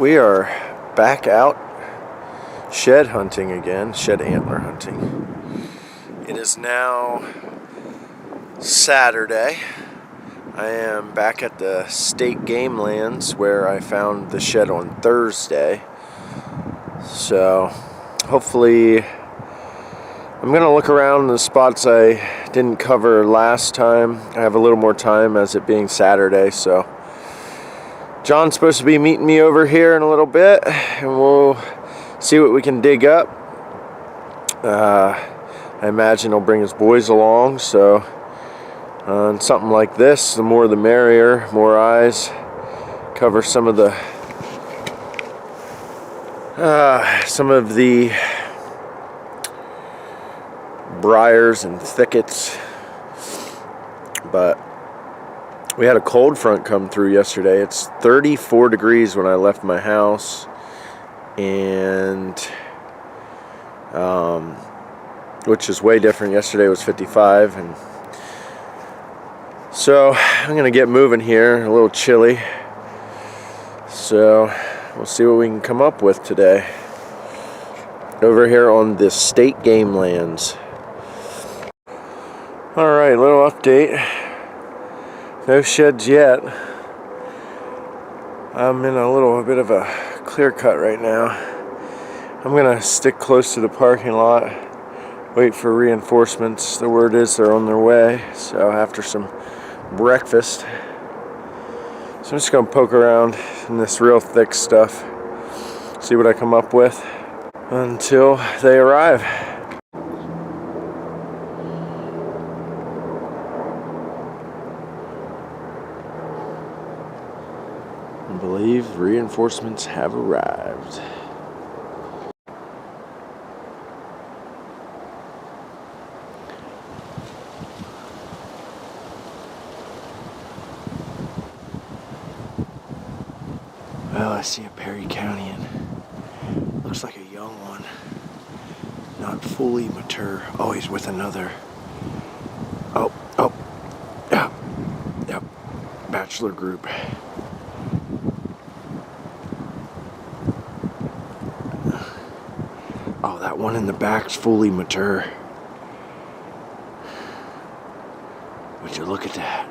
We are back out shed hunting again, shed antler hunting. It is now Saturday. I am back at the state game lands where I found the shed on Thursday. So hopefully I'm going to look around the spots I didn't cover last time. I have a little more time as it being Saturday, so John's supposed to be meeting me over here in a little bit, and we'll see what we can dig up. I imagine he'll bring his boys along, so on something like this, the more the merrier, more eyes. Cover some of the briars and thickets, but we had a cold front come through yesterday. It's 34 degrees when I left my house, and which is way different. Yesterday was 55, and so I'm gonna get moving here. A little chilly, so we'll see what we can come up with today over here on the state game lands. All right, little update. No sheds yet. I'm in a little bit of a clear cut right now. I'm gonna stick close to the parking lot, wait for reinforcements. The word is they're on their way, so after some breakfast. So I'm just gonna poke around in this real thick stuff, see what I come up with until they arrive. I believe reinforcements have arrived. Well, I see a Porcupine. Looks like a young one. Not fully mature. Oh, he's with another. Yep. Bachelor group. Oh, that one in the back's fully mature. Would you look at that?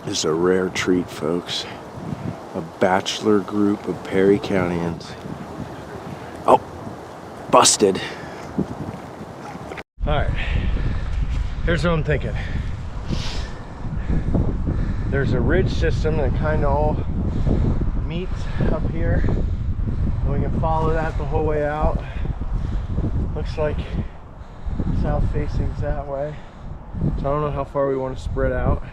This is a rare treat, folks. A bachelor group of Porcupines. Oh, busted. Alright, here's what I'm thinking. There's a ridge system that kind of all meets up here, and we can follow that the whole way out. Looks like south facing's that way. So I don't know how far we want to spread out,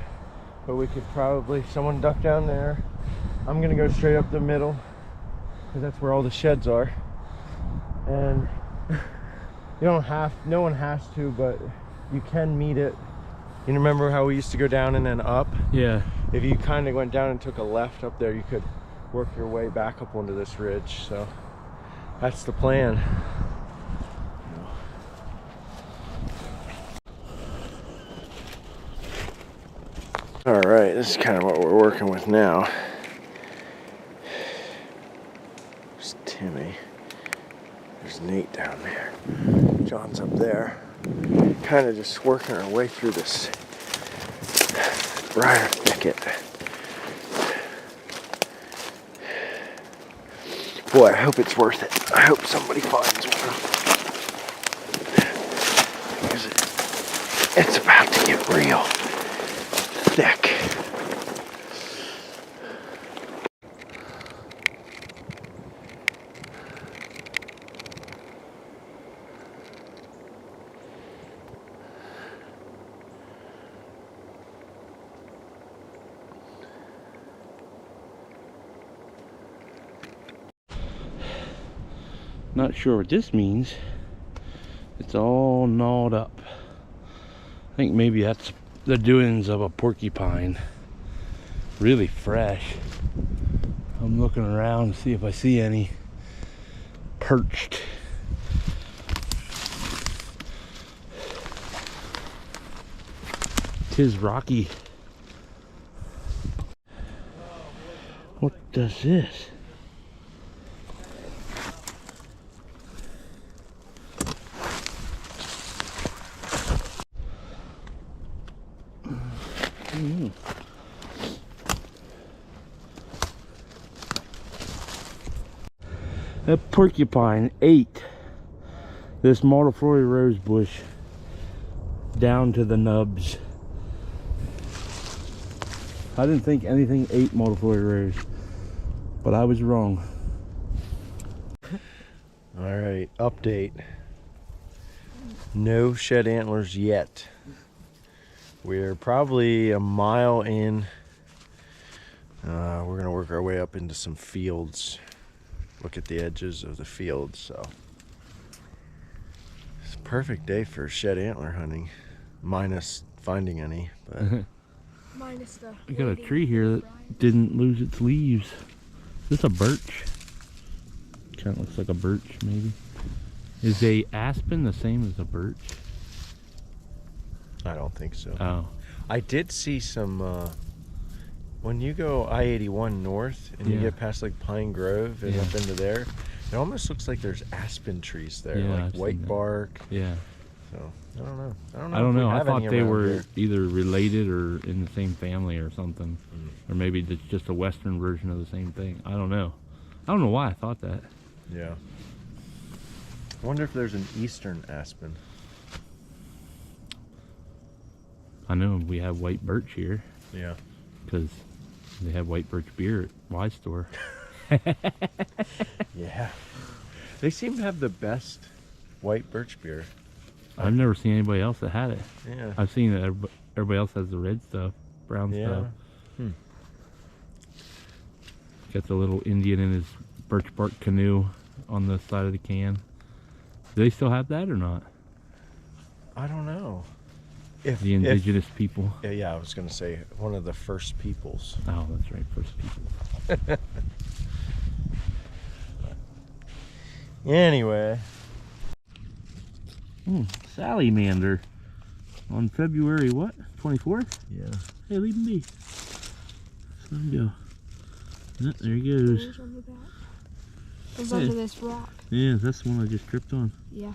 but we could probably, someone duck down there. I'm gonna go straight up the middle, because that's where all the sheds are. And you don't have, no one has to, but you can meet it. You remember how we used to go down and then up? Yeah. If you kind of went down and took a left up there, you could work your way back up onto this ridge. So that's the plan. All right, this is kind of what we're working with now. There's Timmy. There's Nate down there. John's up there. Kind of just working our way through this briar thicket. Boy, I hope it's worth it. I hope somebody finds one. Because it's about to get real thick. Not sure what this means. It's all gnawed up. I think maybe that's the doings of a porcupine. Really fresh. I'm looking around to see if I see any perched 'Tis rocky. What does this? A porcupine ate this multiflora rose bush down to the nubs. I didn't think anything ate multiflora rose, but I was wrong. All right, update. No shed antlers yet. We're probably a mile in. We're gonna work our way up into some fields. Look at the edges of the fields. So it's a perfect day for shed antler hunting, minus finding any. But minus the. We got a tree here that didn't lose its leaves. Is this a birch? Kind of looks like a birch, maybe. Is a aspen the same as a birch? I don't think so. Oh. I did see some, when you go I-81 north and you Yeah. get past like Pine Grove and Yeah. up into there, it almost looks like there's aspen trees there, Yeah, like I've seen white that. bark. Yeah. So I don't know. I don't if we know. I have thought any they around were here. either related or in the same family or something. Or maybe it's just a western version of the same thing. I don't know. I don't know why I thought that. Yeah. I wonder if there's an eastern aspen. I know we have white birch here Yeah. because they have white birch beer at Y Store. Yeah. They seem to have the best white birch beer. I've never seen anybody else that had it. Yeah. I've seen that everybody else has the red stuff, brown Yeah. stuff. Got the little Indian in his birch bark canoe on the side of the can. Do they still have that or not? I don't know. The indigenous people. Yeah, I was going to say one of the first peoples. Oh, that's right, first people. Anyway. Salamander on February what? 24th? Yeah. Hey, leave him be. Let him go. Oh, there he goes. There's on the back. It's under this rock. Yeah, that's the one I just tripped on. Yeah.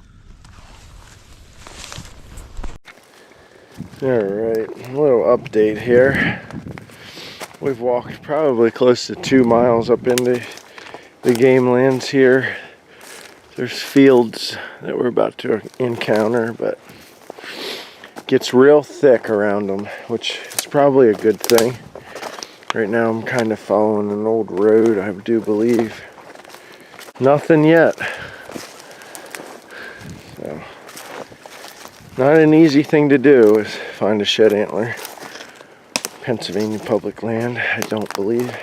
Alright, a little update here. We've walked probably close to 2 miles up into the game lands here. There's fields that we're about to encounter, but it gets real thick around them, which is probably a good thing. Right now I'm kind of following an old road, I do believe. Nothing yet. So, not an easy thing to do is find a shed antler. Pennsylvania public land, I don't believe.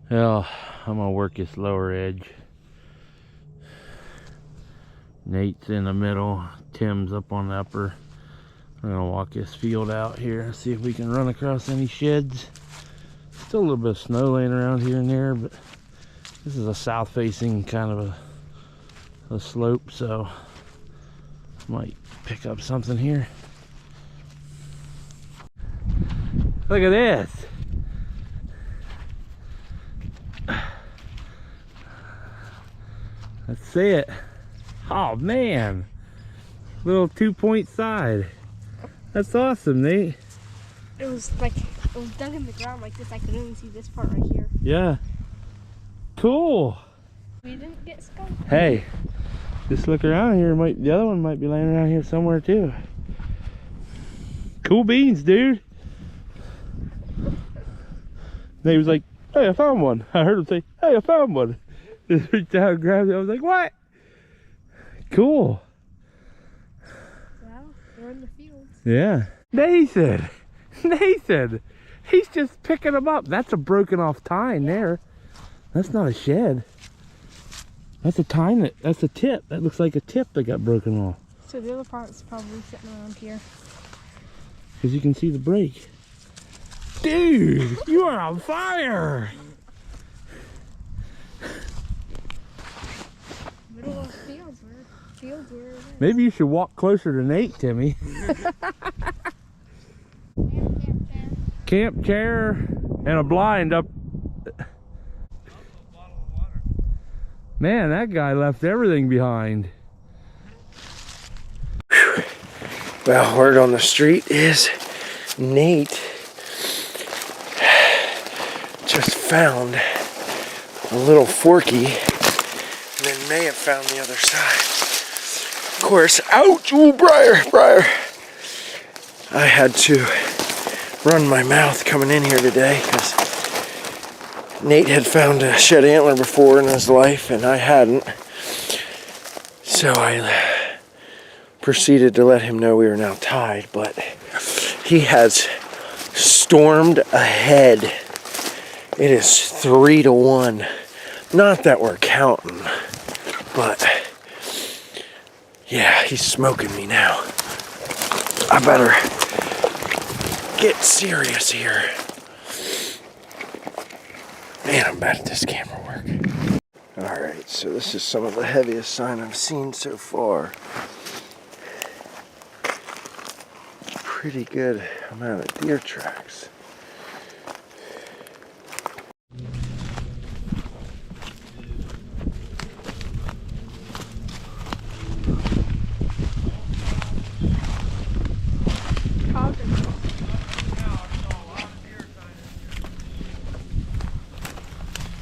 Well, I'm gonna work this lower edge. Nate's in the middle, Tim's up on the upper. I'm gonna walk this field out here, see if we can run across any sheds. Still a little bit of snow laying around here and there, but this is a south facing kind of a slope, so might pick up something here. Look at this. Let's see it. Oh man, little 2-point side. That's awesome, Nate. It was dug in the ground like this. I could only see this part right here. Yeah. Cool. We didn't get skunked. Hey, just look around here. The other one might be laying around here somewhere too. Cool beans, dude. Nate was like, "Hey, I found one." I heard him say, "Hey, I found one." Just reached out and grabbed it. I was like, "What?" Cool. Well, we're in the fields. Yeah. Nathan, he's just picking them up. That's a broken off tine there. That's not a shed. That's a tine, that's a tip. That looks like a tip that got broken off. So the other part's probably sitting around here. Because you can see the break. Dude, you are on fire. middle of fields where Maybe you should walk closer to Nate, Timmy. Camp chair and a blind up. Man, that guy left everything behind. Whew. Well, word on the street is Nate just found a little forky and then may have found the other side. Of course, ouch, ooh, Brier. I had to run my mouth coming in here today because Nate had found a shed antler before in his life and I hadn't. So I proceeded to let him know we were now tied, but he has stormed ahead. It is 3-1. Not that we're counting, but yeah, he's smoking me now. I better get serious here. Man, I'm bad at this camera work. Alright, so this is some of the heaviest sign I've seen so far. Pretty good amount of deer tracks.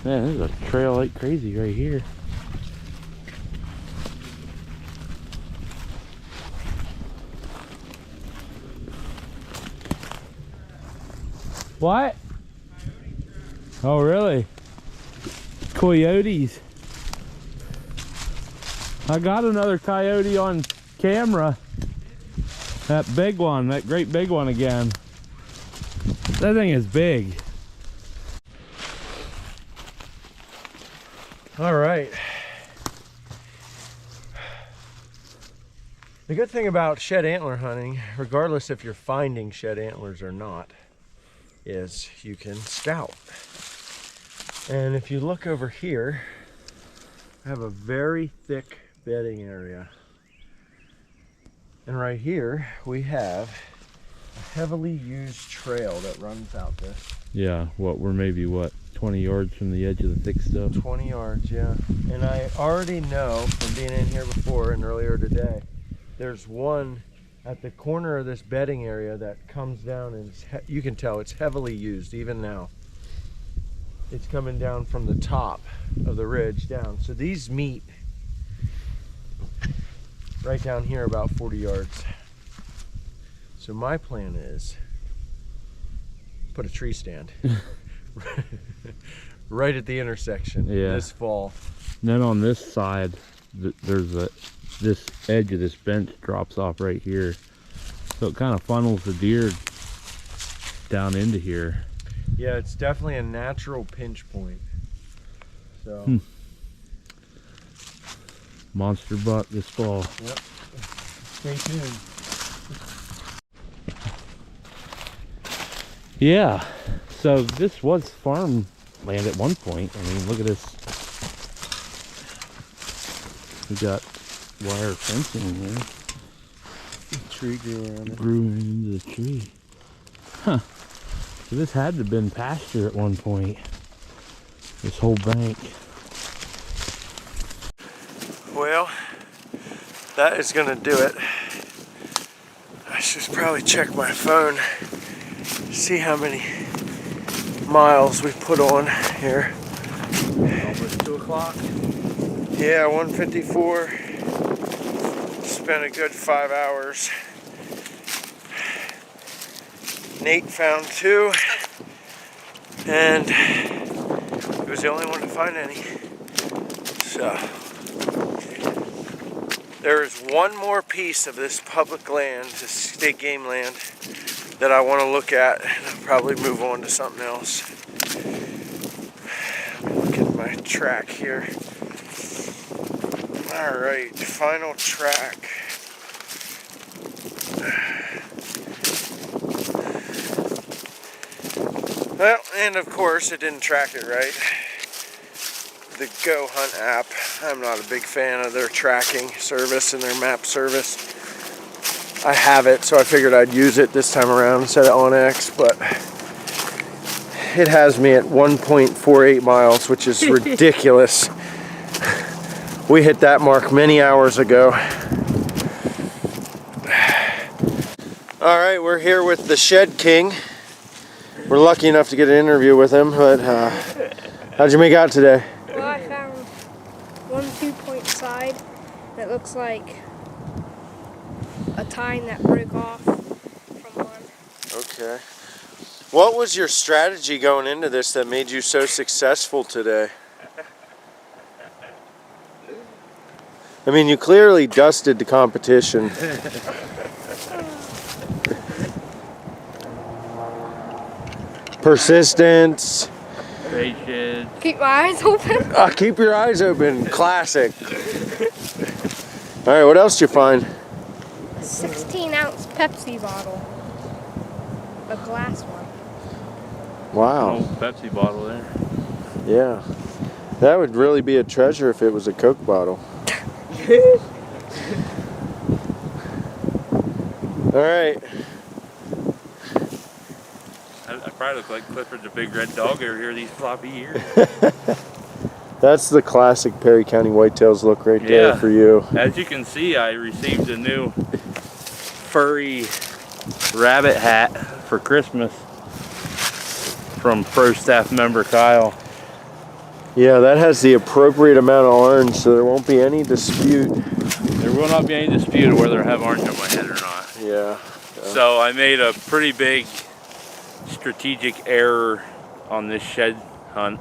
Man, there's a trail like crazy right here. What? Oh, really? Coyotes. I got another coyote on camera. That big one, that great big one again. That thing is big. All right. The good thing about shed antler hunting, regardless if you're finding shed antlers or not, is you can scout. And if you look over here, I have a very thick bedding area. And right here, we have a heavily used trail that runs out this. Yeah, we're maybe 20 yards from the edge of the thick stuff. 20 yards, yeah. And I already know from being in here before and earlier today, there's one at the corner of this bedding area that comes down and you can tell it's heavily used even now. It's coming down from the top of the ridge down. So these meet right down here about 40 yards. So my plan is put a tree stand right at the intersection this fall. And then on this side, there's this edge of this bench drops off right here, so it kind of funnels the deer down into here. Yeah, it's definitely a natural pinch point. So monster buck this fall. Yep. Stay tuned. Yeah, so this was farm land at one point. I mean, look at this. We got wire fencing in here. Tree grew around it. Grew into the tree. Huh. So this had to have been pasture at one point. This whole bank. Well, that is gonna do it. I should probably check my phone, see how many miles we put on here. Almost 2 o'clock. Yeah, 1:54. Spent a good 5 hours. Nate found 2, and he was the only one to find any. So there is one more piece of this public land, this state game land, that I want to look at, and I'll probably move on to something else. Look at my track here. Alright, final track. Well, and of course it didn't track it right. The Go Hunt app I'm not a big fan of their tracking service and their map service. I have it, so I figured I'd use it this time around instead of OnX, but it has me at 1.48 miles, which is ridiculous. We hit that mark many hours ago. All right, we're here with the Shed King. We're lucky enough to get an interview with him, but how'd you make out today? Well, I found one 2-point side that looks like a tine that broke off from one. Okay. What was your strategy going into this that made you so successful today? I mean, you clearly dusted the competition. Persistence. Patience. Keep my eyes open. Keep your eyes open. Classic. All right, what else did you find? 16-ounce Pepsi bottle. A glass one. Wow. Oh, Pepsi bottle there. Yeah. That would really be a treasure if it was a Coke bottle. All right. I probably look like Clifford the big red dog over here these floppy ears. That's the classic Perry County whitetails look right there for you. As you can see, I received a new furry rabbit hat for Christmas from pro staff member Kyle. Yeah, that has the appropriate amount of orange, so there won't be any dispute. There will not be any dispute whether I have orange on my head or not. Yeah. So I made a pretty big strategic error on this shed hunt.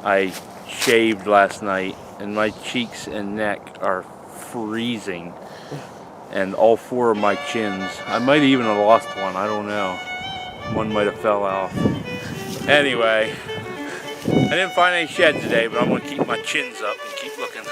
I shaved last night and my cheeks and neck are freezing, and all 4 of my chins. I might even have lost one, I don't know. One might have fell off. Anyway, I didn't find any shed today, but I'm gonna keep my chins up and keep looking.